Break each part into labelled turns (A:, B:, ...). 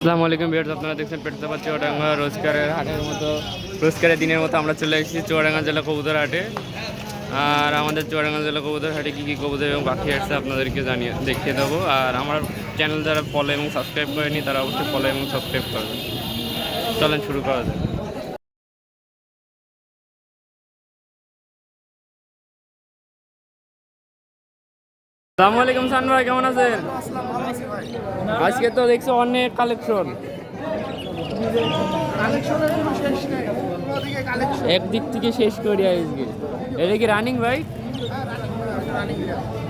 A: আসসালামু আলাইকুম ভিউয়ার্স, আপনারা দেখছেন পেটসাপা চুয়াডাঙ্গা রোজকারের হাটের মতো রোজকারের দিনের মতো আমরা চলে এসেছি চুয়াডাঙ্গা জেলা কবুতর হাটে। আর আমাদের চুয়াডাঙ্গা জেলা কবুতর হাটে কী কী কবুতর এবং পাখি আসছে আপনাদেরকে দেখিয়ে দেবো। আর আমার চ্যানেল যারা ফলো এবং সাবস্ক্রাইব করেনি তারা অবশ্যই ফলো এবং সাবস্ক্রাইব করবেন। চলেন শুরু করা যাক। আসসালামু আলাইকুম সান ভাই, কেমন আছেন? আজকে তো দেখছি অনেক কালেকশন, একদিক থেকে শেষ করি আজকে। এটা কি রানিং ভাই?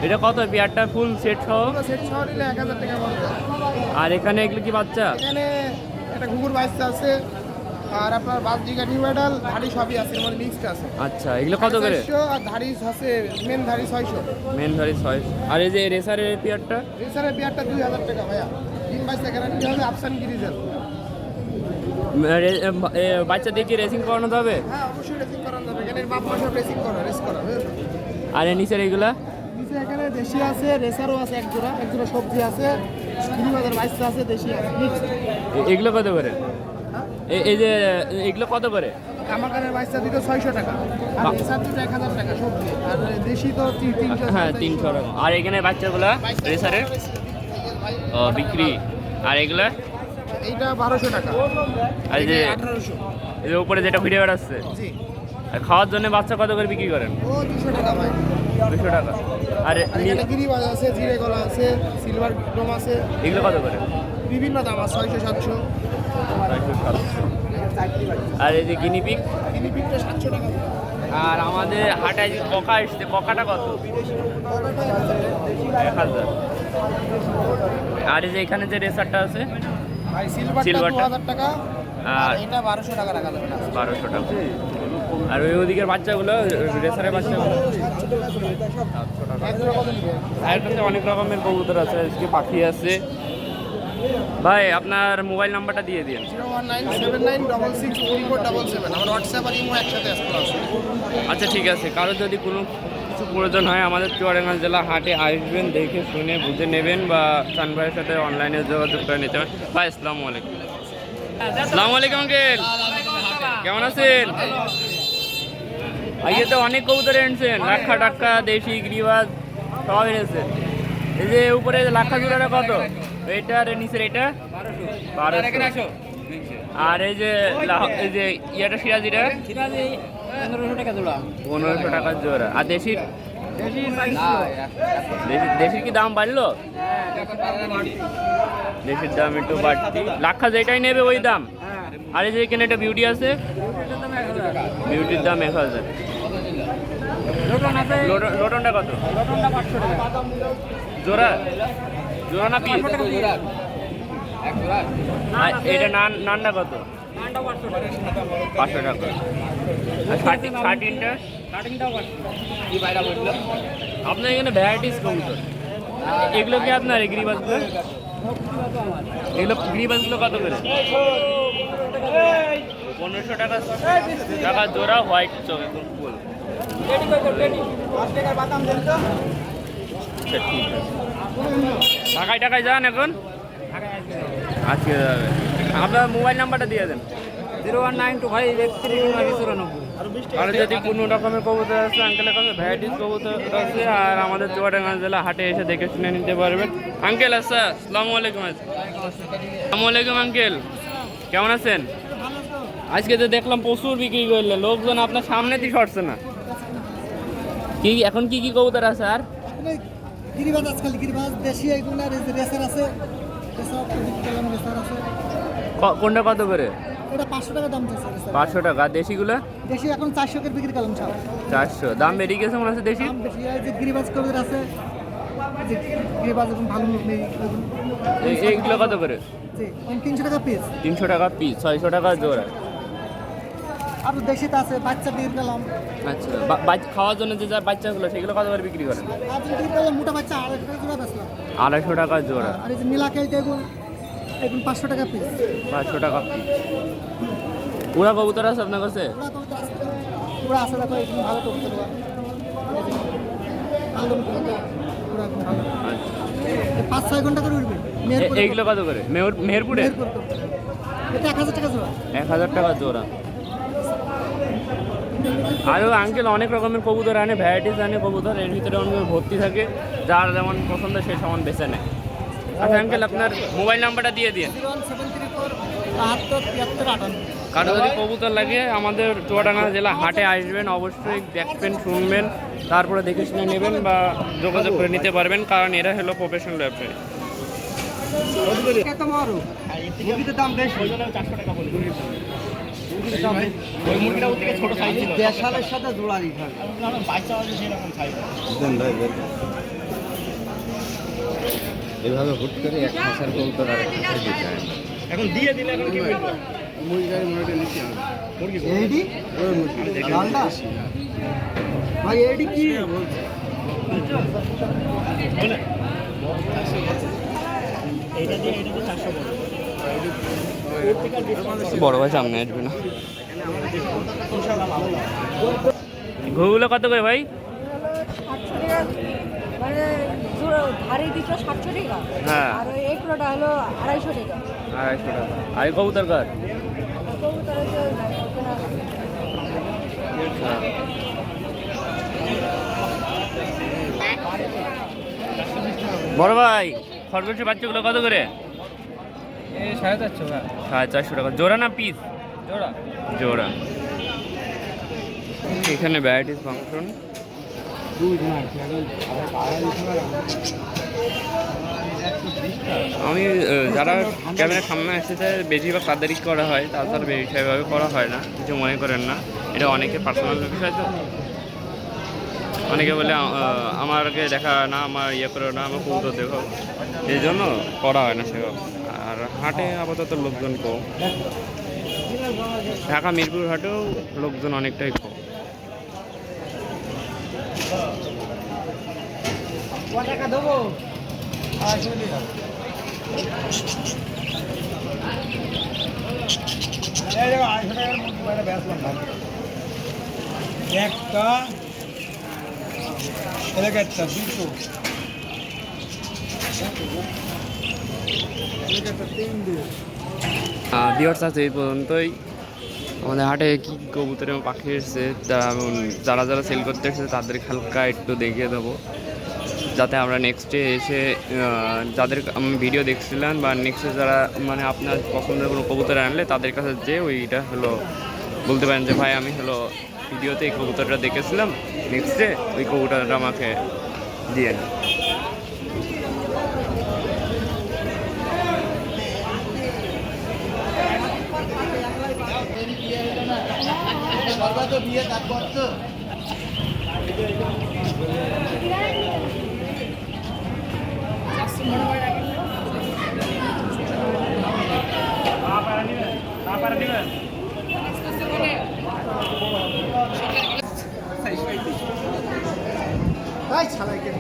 A: এটা কত পেয়ারটা ফুল সেট সহ? আর এখানে এগুলো কি বাচ্চা?
B: এখানে একটা ঘুঘুর বাচ্চা আছে আর আপনার বাসডিগা নিউ মেডাল ধাড়ি সবই আছে, মানে মিক্সড আছে।
A: আচ্ছা, এগুলো কত করে?
B: 400 আর ধাড়ি আছে, মেন ধাড়ি 600।
A: মেন ধারি 600। আর এই যে রেসারের পেয়ারটা?
B: রেসারের বিয়ারটা 2000 টাকা ভাইয়া। তিন বাচ্চা গ্যারান্টি হবে, আফসান গিরিজেল।
A: বাচ্চা দিয়ে কি রেসিং করানো যাবে?
B: হ্যাঁ, অবশ্যই রেসিং করানো যাবে। এখানে বাপ মা সব রেসিং করে, রেস করা।
A: আর এর নিচের এইগুলা?
B: নিচে এখানে দেশি আছে, রেসারও আছে এক জোড়া সবজি আছে, গিরিবাজার বাচ্চা আছে, দেশি আছে মিক্সড।
A: এগুলো কত করে? এই যে এগুলো কত করে?
B: কামাকানের বাচ্চা দিত 600 টাকা, আর রেসার দিত 1000 টাকা সবজি, আর দেশি তো 300।
A: হ্যাঁ, 300 টাকা। আর এখানে বাচ্চাগুলা রেসারের বিক্রি। আর এগুলা?
B: এইটা 1200 টাকা।
A: আর এই যে
B: 1800।
A: এর উপরে যেটা ভিডিও বেড়াচ্ছে,
B: জি,
A: আর খাওয়ার জন্য বাচ্চা কত করে বিক্রি করেন?
B: ও 200 টাকা ভাই।
A: 200 টাকা। আর
B: এখানে গিরিবাজ আছে, জিরে গলা আছে, সিলভার ডোম আছে,
A: এগুলো কত করে?
B: বিভিন্ন দাম আছে, 600 700।
A: 600, 700। আর এই যে গিনিপিক?
B: গিনিপিকটা 700 টাকা।
A: আর আমাদের হাটায় যে ককা এসছে, ককাটা কত? 1000। আর এই যে এখানে যে রেসারটা আছে?
B: ভাই সিলভারটা
A: সিলভারটা?
B: 2000 টাকা, আর এটা 1200 টাকা রাখা যাবে না।
A: 1200 টাকা। আর ওই ওদিকের বাচ্চাগুলো, রেসারের বাচ্চাগুলো?
B: এক জোড়া কত নিবে?
A: আর এখানে অনেক রকমের কবুতর আছে, আজকে পাখি আছে। ভাই আপনার মোবাইল নাম্বারটা দিয়ে দিন।
B: 01979664477। আমার হোয়াটসঅ্যাপ আর ইমো একসাথে আছে।
A: আচ্ছা ঠিক আছে, কারো যদি কোনো কিছু প্রয়োজন হয় আমাদের চুয়াডাঙ্গা জেলা হাটে আসবেন, দেখে শুনে বুঝে নেবেন, বা চান ভাইয়ের সাথে অনলাইনে যোগাযোগ করে নিতে পারেন। ভাই আসসালামু আলাইকুম। আসসালামু আলাইকুম আঙ্কেল, কেমন আছেন? আজকে তো অনেক কবুতর এনেছেন, লাক্ষা টাক্কা দেশি গিরিবাজ সব এনেছেন। এই যে উপরে লাক্ষা জোড়াটা কত? এইটা আর নিচের এটা 1200। আর এই যে ইয়েটা সিরাজিটা
C: 1500 টাকা জোড়া।
A: 1500 টাকার জোড়া। আর দেশির? দেশির কি দাম বাড়লো? দেশির দাম একটু বাড়তি। লাক্ষা যেটাই নেবে ওই দাম। আর এই যে এখানে একটা বিউটি আছে, বিউটির দাম 1000। লোটনটা কত?
C: লটনটা 500 টাকা
A: জোড়া? জোড়া না পিস? আর এটা নানটা কত?
C: নানটা 500 টাকা।
A: 500 টাকা। আর শার্টিনটা?
C: কাটিংটাও 500
A: কি বাইরা বললো? আপনার এখানে ভ্যারাইটিস কবুতর, এগুলো কি আপনার এই গিরিবাজগুলো? এগুলো গিরিবাজগুলো কত করে? 1500 টাকা টাকা জোড়া, হোয়াইট চোখ একদম ফুল। আচ্ছা ঠিক আছে, টাকায় যান এখন আজকে যাবে। আপনার মোবাইল নাম্বারটা দিয়ে দেন।
C: 019253194।
A: আর যদি কোনো রকমের কবুতর আছে আঙ্কেলের কাছে ভ্যারাইটিস কবুতর আছে, আর আমাদের চুয়াডাঙ্গা জেলা হাটে এসে দেখে শুনে নিতে পারবেন। আঙ্কেল আচ্ছা, আসসালামু আলাইকুম। আসসালামু আলাইকুম আঙ্কেল, কেমন আছেন? আজকে তো দেখলাম প্রচুর বিক্রি করলেন, লোকজন আপনার সামনেতেই সরছে না। কি এখন কি কবুতর আছে? আর
B: গিরিবাজ আজকাল গিরিবাজ দেশি এগুলো, রেসার আছে, রেসার আছে।
A: কোনটা কত করে?
B: এটা 500 টাকা দাম চাচ্ছে।
A: 500 টাকা। আর দেশিগুলো?
B: দেশি এখন 400 করে বিক্রি করলাম সব।
A: 400 দাম বেরিয়ে গেছে মনে হচ্ছে দেশি।
B: দাম বেশি। আর যে গিরিবাজ কবুতর আছে, যে গিরিবাজ এখন ভালো নেই,
A: এইগুলো কত করে?
B: জি 300 টাকা পিস।
A: 300 টাকা পিস, 600 টাকা জোড়া।
B: আর দেশিতে আছে বাচ্চা বিক্রি করলাম।
A: আচ্ছা, খাওয়ার জন্য যে বাচ্চাগুলো সেগুলো কত করে বিক্রি করেন?
B: আর যে বিক্রি করলাম মোটা বাচ্চা 250 টাকা জোড়া বেচলাম।
A: 250 টাকা জোড়া।
B: আর এই যে নীলাকেল টেগুন এখন 500 টাকা পিস।
A: 500 টাকা পিস। পুরা কবুতর আছে আপনার কাছে?
B: পুরা আছে, দেখো এখন ভালো কবুতর। ভালো কবুতর, পুরা এখন ভালো।
A: আচ্ছা।
B: 5-6 ঘন্টা করে উঠবে মেহেরপুরে
A: এইগুলো কত করে মেহেরপুরে
B: মেহেরপুর করতে। এটা 1000 টাকা জোড়া
A: 1000 টাকা জোড়া। আরও আঙ্কেল অনেক রকমের কবুতর আনে, ভ্যারাইটিস আনে কবুতর, এর ভিতরে অনেক ভর্তি থাকে, যার যেমন পছন্দ সে সমান বেছে নেয়। আচ্ছা আঙ্কেল আপনার মোবাইল নাম্বারটা দিয়ে দিন।
B: 01734
A: কারো যদি কবুতর লাগে আমাদের চুয়াডাঙ্গা জেলা হাটে আসবেন, অবশ্যই দেখবেন শুনবেন, তারপরে দেখে শুনে নেবেন বা যোগাযোগ করে নিতে পারবেন, কারণ এরা হলো প্রফেশনাল ব্যবসায়ী।
B: কত মারো মুরগির দাম বেশি
C: 400 টাকা বলে ওই মুরগিটা ওর থেকে ছোট সাইজ ছিল
B: দেশালের সাথে জোড়া দিতে হবে
C: বাচ্চা আছে সেরকম সাইজ।
D: এভাবে হুট করে এক খাসার কবুতর আর এক খাসার দিতে হয় না।
C: এখন দিয়ে দিলে এখন কি বলবো?
B: এইডি লালটা ভাই এইডি কি
C: বলে এইটা দিয়ে 400 বলে।
A: বড় ভাই সামনে আসবে না। ঘুগুলো কত করে ভাই?
E: 700 টাকা মানে ধারে দিচ্ছ 700 টাকা
A: হ্যাঁ
E: আর ওই এগুলোটা হলো 250 টাকা
A: 250 টাকা। আর এই কবুতর কার?
E: কবুতর হচ্ছে কেনা
A: বড় ভাই খরগোশের বাচ্চাগুলো কত করে?
C: 450 টাকা
A: 450 টাকা জোড়া না পিস?
C: জোড়া।
A: জোড়া। এখানে ভ্যারাইটিস ফাংশন। আমি যারা ক্যামেরার সামনে এসেছে বেশিরভাগ তাদেরই করা হয়, তাছাড়া সেভাবে করা হয় না, কিছু মনে করেন না, এটা অনেকে পার্সোনাল বিষয় তো। অনেকে বলে আমাকে দেখা না, আমার ইয়ে করো না, আমার কবুতর দেখো, এই জন্য করা হয় না সেভাবে। আর হাটে আপাতত লোকজন কম, ঢাকা মিরপুর হাটেও লোকজন অনেকটাই কম।
B: টাকা দেবো একটা এলাকাটা দুটো
A: ভিউয়ার্স আছে এই পর্যন্তই। আমাদের হাটে কী কবুতর এবং পাখি এসেছে যারা যারা সেল করতে এসেছে তাদের হালকা একটু দেখিয়ে দেবো, যাতে আমরা নেক্সটে এসে যাদের আমি ভিডিও দেখছিলাম বা নেক্সটে যারা মানে আপনার পছন্দের কোনো কবুতর আনলে তাদের কাছে যে ওইটা হলো বলতে পারেন যে ভাই আমি হলো ভিডিওতে এই কবুতরটা দেখেছিলাম, নেক্সটে ওই কবুতরটা আমাকে দিয়ে না।
B: বিয়ে তারপর তো ভাই ছাড়াই কেন